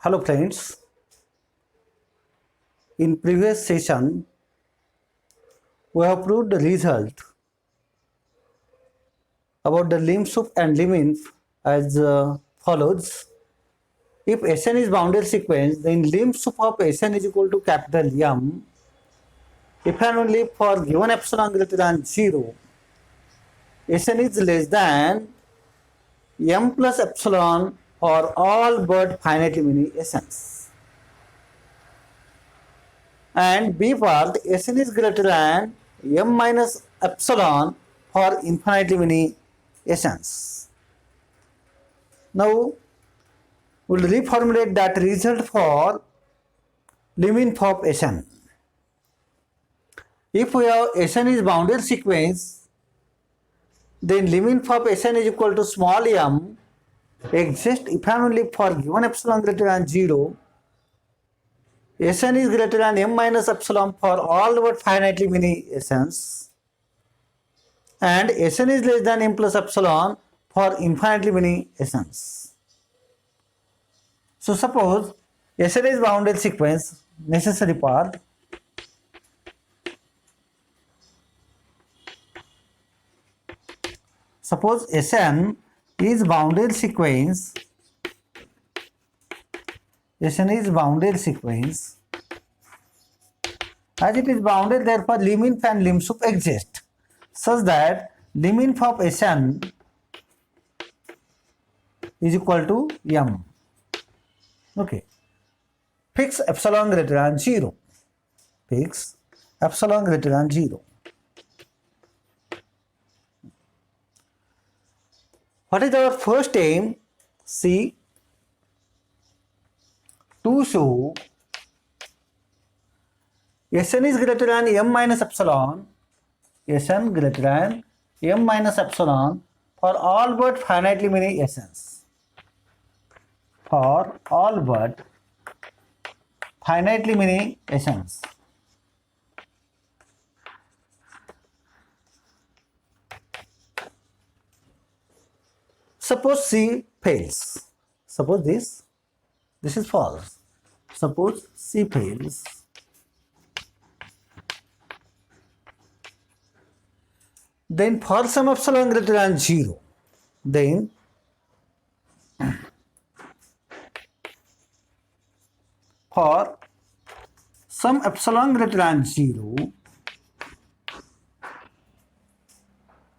Hello friends, in previous session we have proved the result about the limsup and liminf as follows. If Sn is boundary sequence, then limsup of Sn is equal to capital M if and only for given epsilon greater than 0, Sn is less than M plus epsilon for all but finitely many Sns. And B part, Sn is greater than M minus epsilon for infinitely many Sns. Now, we'll reformulate that result for liminf of Sn. If we have Sn is bounded sequence, then liminf of Sn is equal to small m exists if and only for given epsilon greater than 0. Sn is greater than m minus epsilon for all but finitely many Sns, and Sn is less than m plus epsilon for infinitely many Sns. So suppose Sn is bounded sequence, necessary part. Suppose Sn is bounded sequence. Sn is bounded sequence. As it is bounded, therefore liminf and limsup exist, such that liminf of Sn is equal to m. Okay. Fix epsilon greater than 0. Fix epsilon greater than 0. What is our first aim? See, to show Sn is greater than m minus epsilon, Sn greater than m minus epsilon for all but finitely many Sns. For all but finitely many Sns. Suppose C fails. Suppose this is false. Suppose C fails. Then for some epsilon greater than 0, then for some epsilon greater than 0,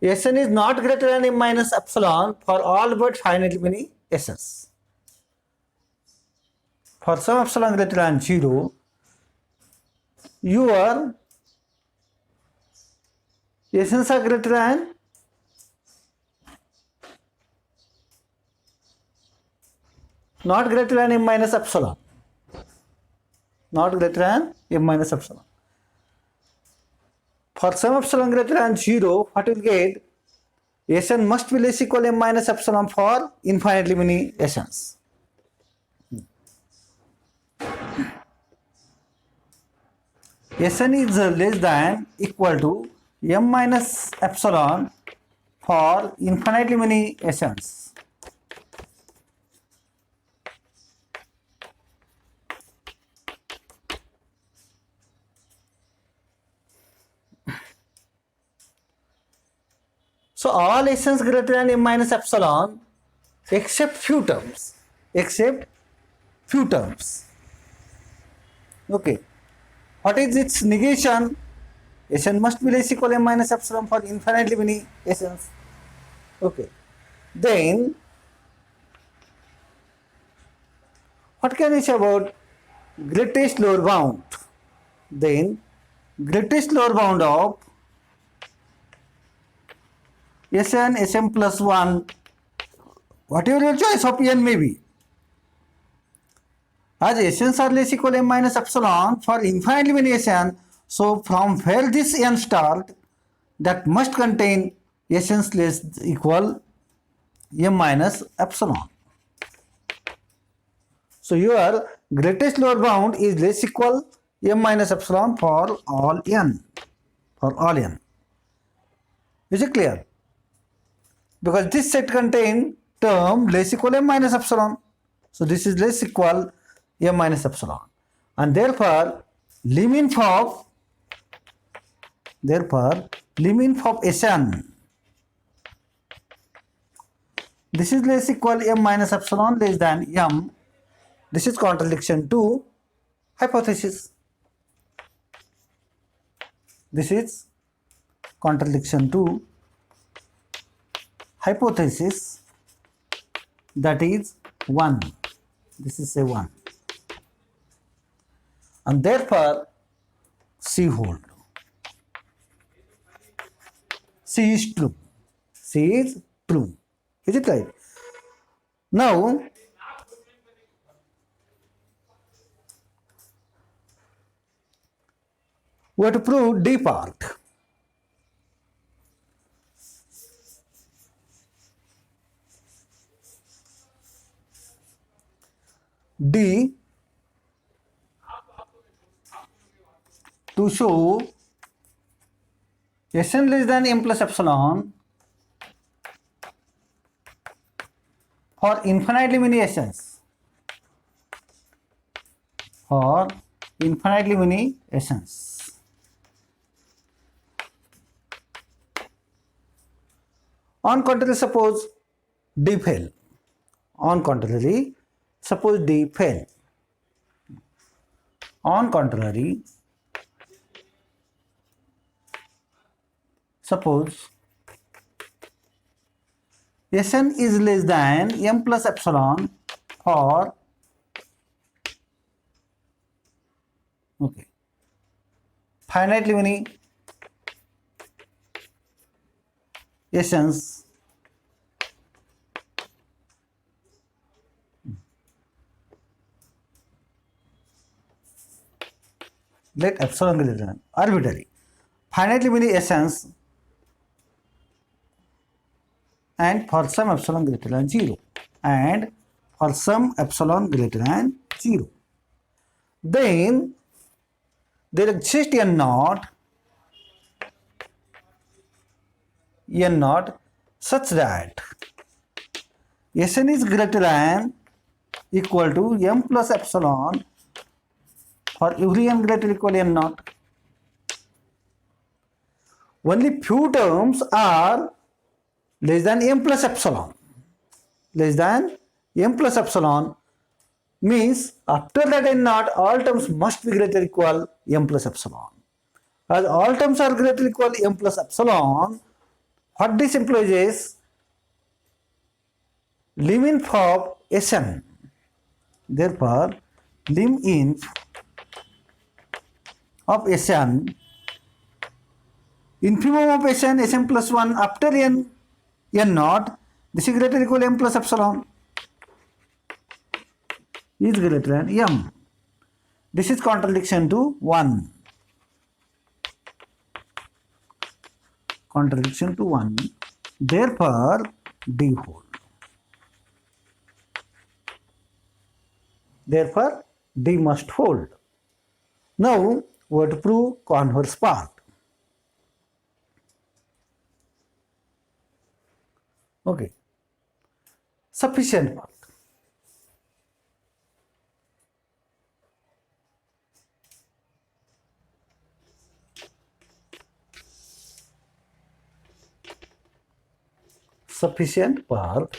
Sn is not greater than m minus epsilon for all but finitely many Sns. For some epsilon greater than 0, your Sns are greater than not greater than m minus epsilon. Not greater than m minus epsilon. For some epsilon greater than 0, what will get? Sn must be less equal m minus epsilon for infinitely many Sns. Sn is less than equal to m minus epsilon for infinitely many Sns. So all Sns greater than m minus epsilon except few terms. Okay. What is its negation? Sn must be less equal m minus epsilon for infinitely many Sns. Okay. Then what can we say about greatest lower bound? Then greatest lower bound of Sn, Sm plus 1, whatever your choice of n may be. As Sns are less equal m minus epsilon for infinitely many Sn, so from where this n start, that must contain Sns less equal m minus epsilon. So your greatest lower bound is less equal m minus epsilon for all n. For all n. Is it clear? Because this set contain term less equal m minus epsilon. So this is less equal. m minus epsilon, and therefore liminf of Sn, this is less equal m minus epsilon less than m. This is contradiction to hypothesis. This is contradiction to hypothesis, that is 1. This is a 1. And therefore C hold. C is true. C is true. Is it right? Now, we have to prove D part. D, to show Sn less than m plus epsilon for infinitely many Sns. For infinitely many Sns. On contrary, suppose D fail. On contrary, suppose D fail. On contrary, suppose Sn is less than m plus epsilon for finitely many Sns. Let epsilon greater than arbitrary finitely many Sns and for some epsilon greater than 0 and for some epsilon greater than 0. Then there exists n naught such that Sn is greater than equal to m plus epsilon for every n greater or equal to n naught. Only few terms are less than m plus epsilon. Less than m plus epsilon means after that n naught all terms must be greater or equal m plus epsilon. As all terms are greater or equal m plus epsilon, what this implies is liminf of Sn. Therefore, liminf of Sn, infimum of Sn plus 1 after n naught, this is greater or equal m plus epsilon, is greater than m. This is contradiction to 1. Contradiction to 1. Therefore, D hold. Therefore, D must hold. Now, we have to prove converse part. Okay. Sufficient part. Sufficient part.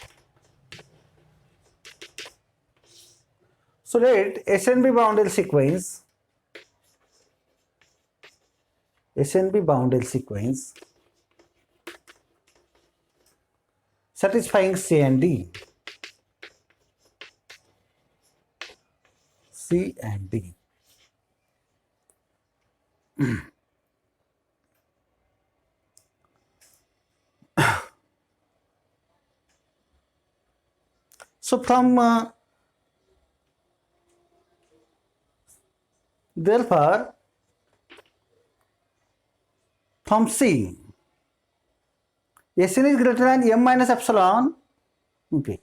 So let Sn be boundary sequence. Sn be boundary sequence satisfying C and D. C and D. So from therefore from C, Sn is greater than m minus epsilon. Okay,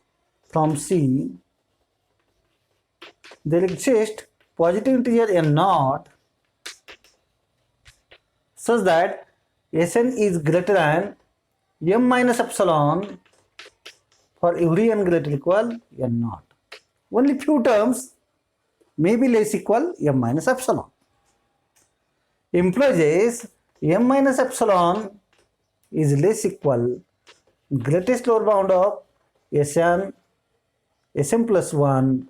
from C there exists positive integer n naught such that Sn is greater than m minus epsilon for every n greater or equal n naught. Only few terms may be less equal m minus epsilon. Implies m minus epsilon is less equal greatest lower bound of Sn, Sm plus 1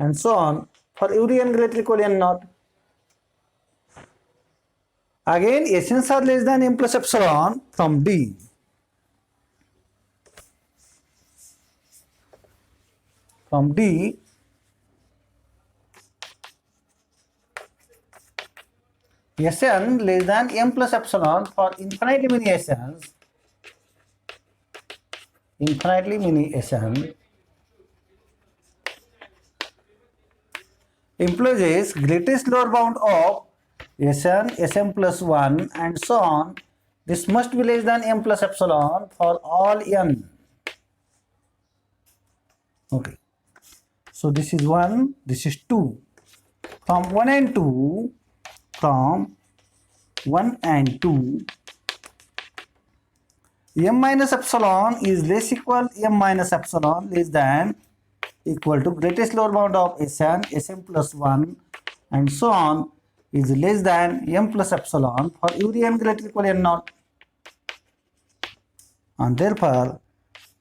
and so on for every n greater equal n naught. Again, Sns are less than m plus epsilon from D. From D, Sn less than m plus epsilon for infinitely many Sns, implies greatest lower bound of Sn, Sm plus 1 and so on. This must be less than m plus epsilon for all n. Okay. So this is 1, this is 2. From 1 and 2, m minus epsilon is less equal m minus epsilon less than equal to greatest lower bound of Sn, Sm plus 1 and so on is less than m plus epsilon for every n greater equal n naught. And therefore,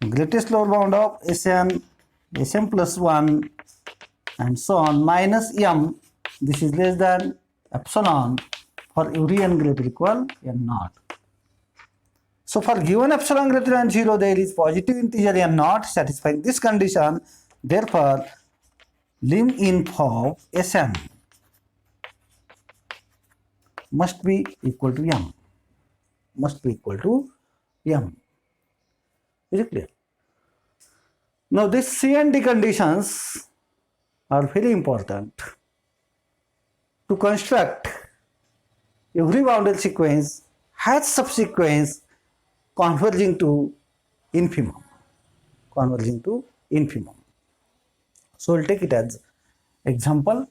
greatest lower bound of Sn, Sm plus 1 and so on minus m, this is less than epsilon for every n greater equal n naught. So for given epsilon greater than 0, there is positive integer n naught satisfying this condition. Therefore, liminf of Sn must be equal to m. Is it clear? Now, these C and D conditions are very important to construct every boundary sequence has subsequence converging to infimum. So we'll take it as example.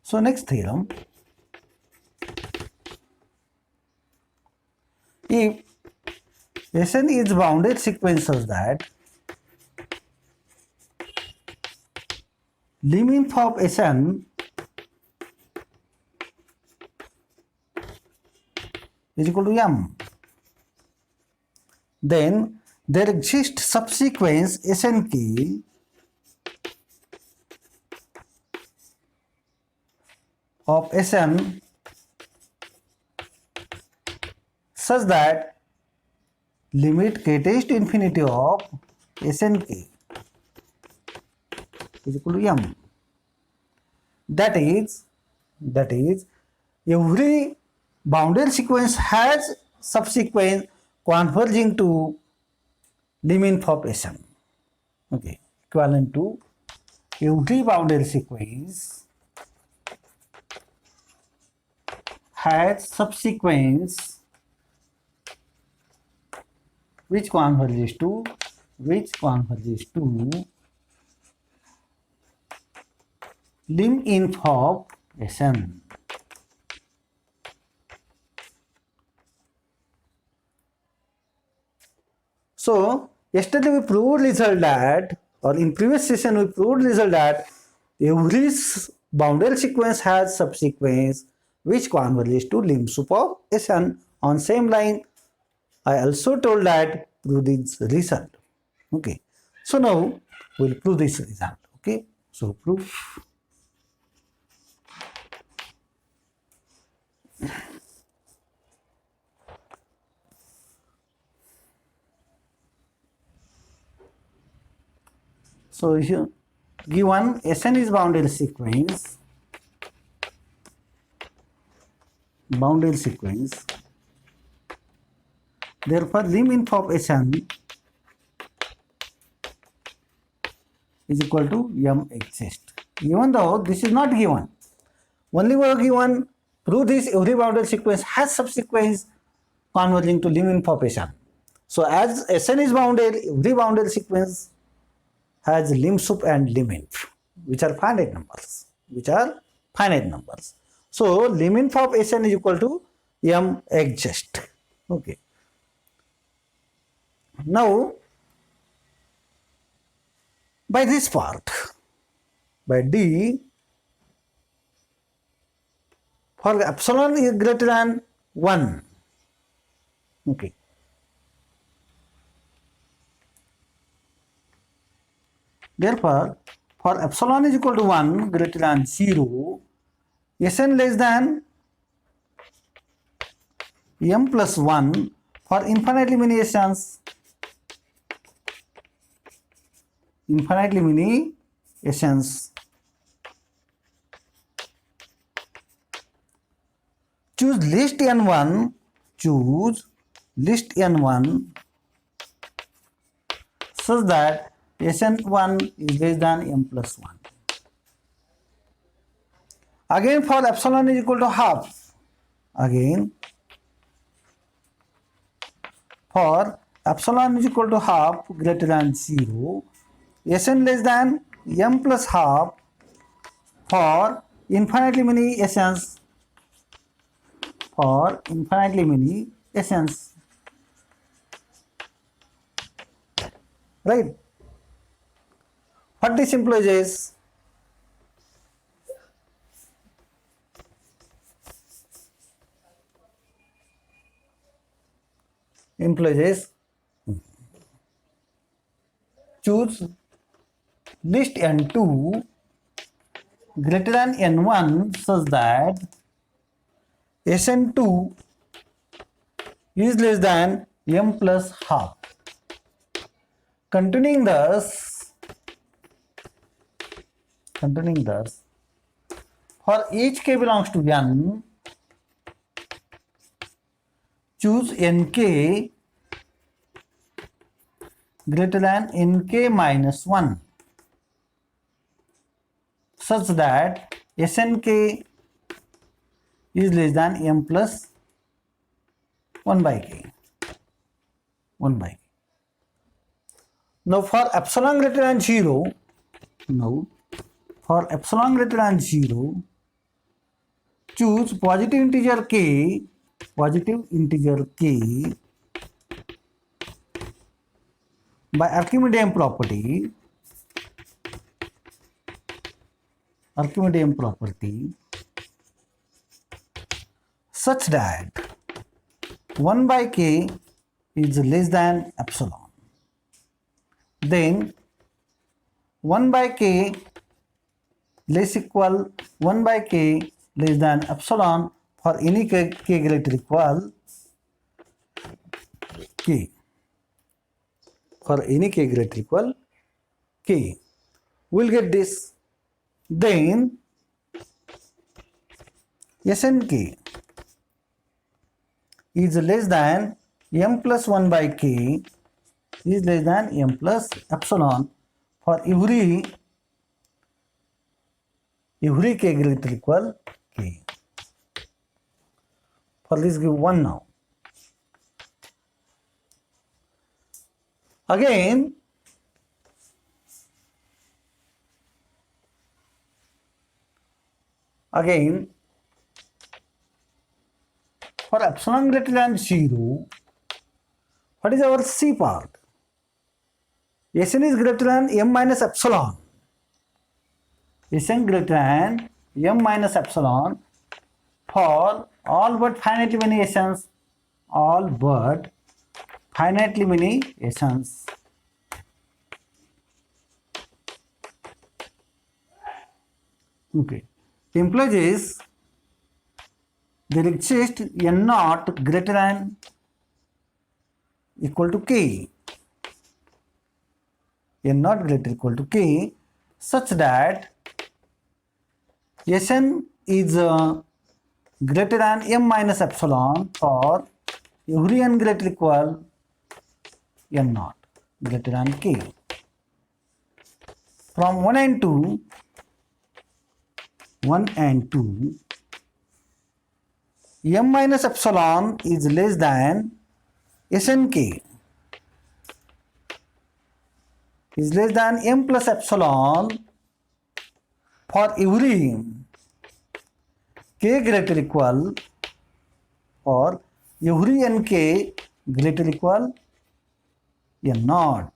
So next theorem, if Sn is bounded sequence such that liminf of Sn is equal to m, then there exists subsequence Snk of Sn such that limit k tends to infinity of Snk is equal to m. That is every bounded sequence has subsequence converging to liminf of Sn. Okay, equivalent to every bounded sequence has subsequence which converges to liminf of Sn. So yesterday we proved result that, or in previous session we proved result that every boundary sequence has subsequence which converges to limsup of Sn. On same line, I also told that prove this result. Okay. So now we'll prove this result. Okay. So proof. So here given Sn is boundary sequence. Therefore, liminf of Sn is equal to m exists. Even though this is not given, only we are given prove this every boundary sequence has subsequence converging to liminf of Sn. So as Sn is bounded, every boundary sequence has limsup and liminf. which are finite numbers, So liminf of Sn is equal to m exist. Okay. Now by this part, by D, for epsilon is greater than 1. Okay. Therefore, for epsilon is equal to 1 greater than 0, Sn less than m plus 1 for infinitely many Sns, choose list n1 such that Sn1 is less than m plus 1. Again for epsilon is equal to half. Again for epsilon is equal to half greater than 0, Sn less than m plus half for infinitely many Sns. Right? What this implies is choose list n2 greater than n1 such that Sn2 is less than m plus half. Continuing thus, for each k belongs to n, choose nk greater than nk minus 1 such that Snk is less than m plus 1 by k. Now for epsilon greater than 0, choose positive integer k by Archimedean property such that 1 by k is less than epsilon. Then 1 by k less than epsilon for any k greater equal k. We'll get this. Then Snk is less than m plus 1 by k is less than m plus epsilon for every k greater equal k. For this give 1 now. Again for epsilon greater than 0, what is our C part? Sn is greater than m minus epsilon. Sn greater than m minus epsilon for all but finitely many Sns. Okay. Implies is there exists n naught greater than equal to k. N naught greater equal to k such that Sn is greater than m minus epsilon for every n greater equal n naught greater than k. From 1 and 2, m minus epsilon is less than Snk is less than m plus epsilon for every k greater equal or every nk greater equal n naught,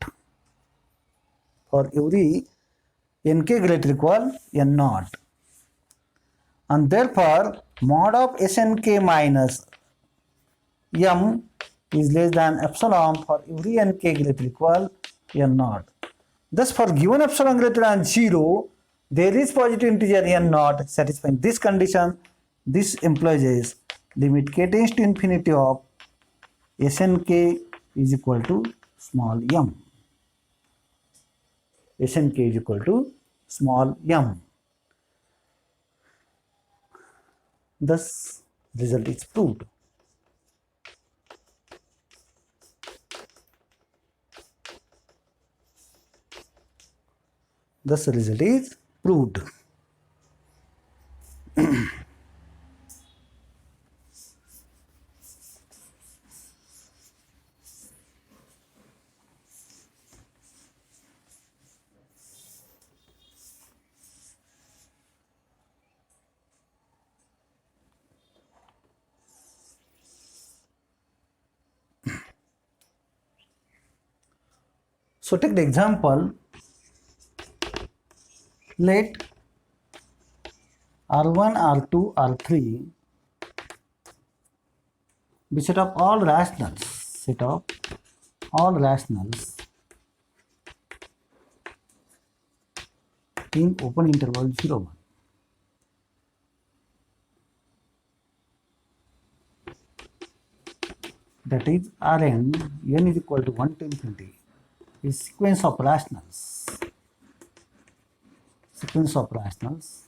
for every nk greater equal n naught, and therefore mod of snk minus m is less than epsilon for every nk greater equal n naught. Thus for given epsilon greater than 0, there is positive integer n naught. Satisfying this condition, this implies limit k tends to infinity of snk is equal to small m. Snk is equal to small m. Thus, result is proved. Thus, the result is proved. So, take the example. Let R1, R2, R3 be set of all rationals. Set of all rationals in open interval 0, 1. That is Rn, n is equal to 1 to infinity, is sequence of rationals. Sequence of rationals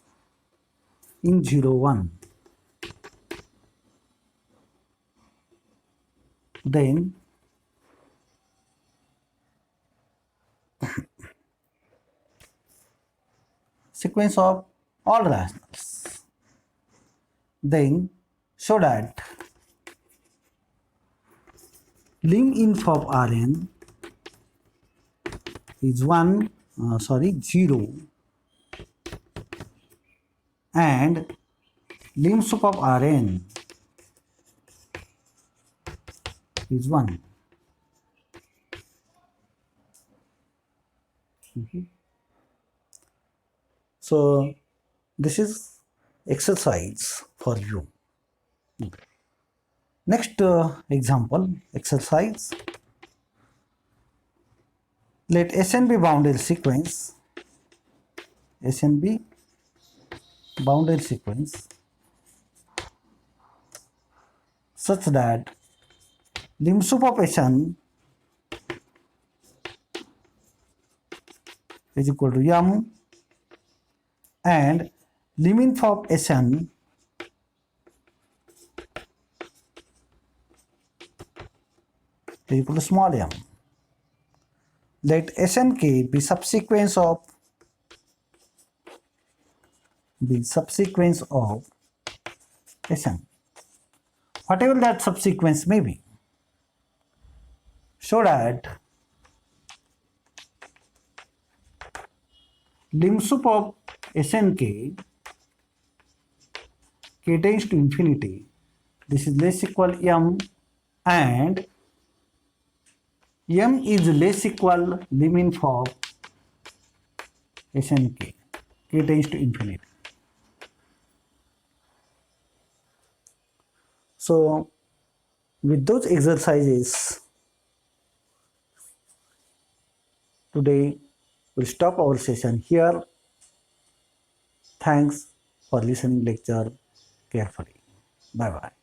in 0, 1. Then sequence of all rationals. Then show that liminf of Rn is 0, and limsup of Rn is 1. So this is exercise for you. Next example, exercise. Let Sn be boundary sequence. Sn be boundary sequence such that limsup of Sn is equal to m, and liminf of Sn is equal to small m. Let Snk be subsequence of Sn, whatever that subsequence may be, so that limsup of Snk k tends to infinity, this is less equal m, and m is less equal liminf of Snk, k tends to infinity. So with those exercises, today we'll stop our session here. Thanks for listening lecture carefully. Bye bye.